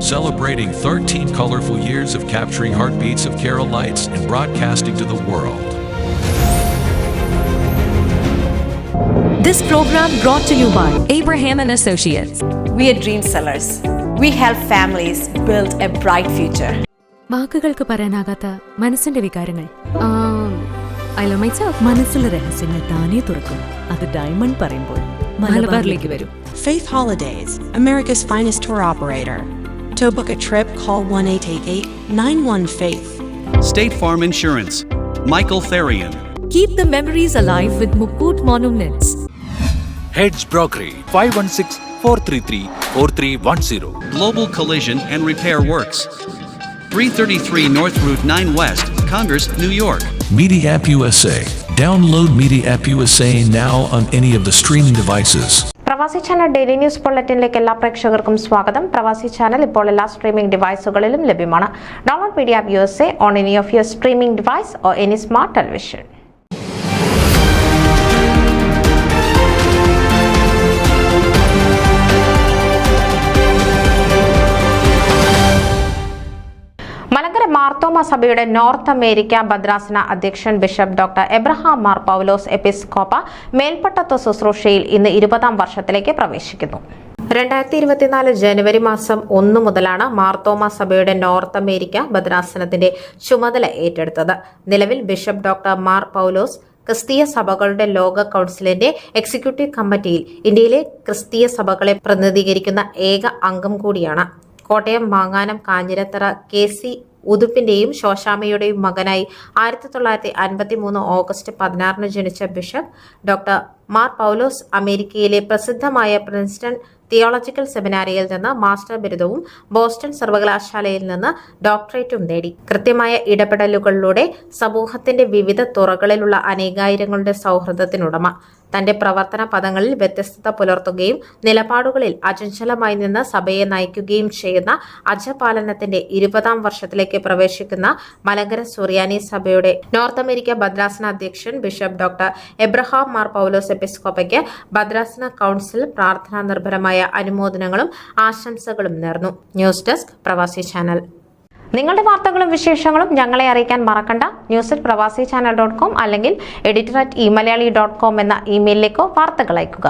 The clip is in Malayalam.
celebrating 13 colorful years of capturing heartbeats of Keralites and broadcasting to the world. This program brought to you by Abraham and Associates. We are dream sellers. We help families build a bright future. വാക്കുകൾക്ക് പറയാനാകാത്ത മനസ്സിന്റെ വികാരങ്ങൾ. I love myself. മനസ്സിലെ രഹസ്യങ്ങൾ താനേ തുറക്കും. അത് ഡയമണ്ട് പറയുമ്പോൾ മലബാറിലേക്ക് വരും. Faith Holidays, America's finest tour operator. To book a trip, call 1-888-91-FAITH. State Farm Insurance, Michael Therian. Keep the memories alive with Mukut Monuments. Heads Brokery 516-433-4310. Global Collision and Repair Works, 333 North Route 9 West, Congress, New York. Media App USA. Download Media App USA now on any of the streaming devices. പ്രവാസി ചാനൽ ഡെയിലി ന്യൂസ് ബുള്ളറ്റിനിലേക്ക് എല്ലാ പ്രേക്ഷകർക്കും സ്വാഗതം. പ്രവാസി ചാനൽ ഇപ്പോൾ എല്ലാ സ്ട്രീമിംഗ് ഡിവൈസുകളിലും ലഭ്യമാണ്. Download media app USA on any of your streaming device or any smart television. Malankara Marthoma സഭയുടെ നോർത്ത് അമേരിക്ക ഭദ്രാസന അധ്യക്ഷൻ ബിഷപ്പ് ഡോക്ടർ എബ്രഹാം മാർ പൗലോസ് എപ്പിസ്കോപ്പ മേൽപ്പട്ടത്വ ശുശ്രൂഷയിൽ ഇന്ന് 20-ാം വർഷത്തിലേക്ക് പ്രവേശിക്കുന്നു. 2024 ജനുവരി മാസം 1 മുതലാണ് മാർത്തോമ സഭയുടെ നോർത്ത് അമേരിക്ക ഭദ്രാസനത്തിന്റെ ചുമതല ഏറ്റെടുത്തത്. നിലവിൽ ബിഷപ്പ് ഡോക്ടർ മാർ പൗലോസ് ക്രിസ്തീയ സഭകളുടെ ലോക കൗൺസിലിന്റെ എക്സിക്യൂട്ടീവ് കമ്മിറ്റിയിൽ ഇന്ത്യയിലെ ക്രിസ്തീയ സഭകളെ പ്രതിനിധീകരിക്കുന്ന ഏക അംഗം കൂടിയാണ്. കോട്ടയം മാങ്ങാനം കാഞ്ഞിരത്തറ KC ഉതുപ്പിന്റെയും ശോശാമയുടെയും മകനായി 1953 ഓഗസ്റ്റ് 16 ജനിച്ച ബിഷപ്പ് ഡോക്ടർ മാർ പൗലോസ് അമേരിക്കയിലെ പ്രസിദ്ധമായ പ്രിൻസ്റ്റൺ തിയോളജിക്കൽ സെമിനാരിയിൽ നിന്ന് മാസ്റ്റർ ബിരുദവും ബോസ്റ്റൺ സർവകലാശാലയിൽ നിന്ന് ഡോക്ടറേറ്റും നേടി. കൃത്യമായ ഇടപെടലുകളിലൂടെ സമൂഹത്തിന്റെ വിവിധ തുറകളിലുള്ള അനേകായിരങ്ങളുടെ സൗഹൃദത്തിനുടമ. തന്റെ പ്രവർത്തന പദങ്ങളിൽ വ്യത്യസ്തത പുലർത്തുകയും നിലപാടുകളിൽ അചഞ്ചലമായി നിന്ന് സഭയെ നയിക്കുകയും ചെയ്യുന്ന അജപാലനത്തിന്റെ 20-ാം വർഷത്തിലേക്ക് പ്രവേശിക്കുന്ന മലങ്കര സുറിയാനി സഭയുടെ നോർത്ത് അമേരിക്ക ഭദ്രാസന അധ്യക്ഷൻ ബിഷപ്പ് ഡോക്ടർ എബ്രഹാം മാർ പൗലോസ് എപ്പിസ്കോപ്പയ്ക്ക് ഭദ്രാസന കൗൺസിൽ പ്രാർത്ഥനാ നിർഭരമായ അനുമോദനങ്ങളും ആശംസകളും നേർന്നു. ന്യൂസ് ഡെസ്ക് പ്രവാസി ചാനൽ. നിങ്ങളുടെ വാർത്തകളും വിശേഷങ്ങളും ഞങ്ങളെ അറിയിക്കാൻ മറക്കണ്ട. news@pravasichannel.com അല്ലെങ്കിൽ editor@eMalayali.com എന്ന ഇമെയിലിലേക്കോ വാർത്തകൾ അയക്കുക.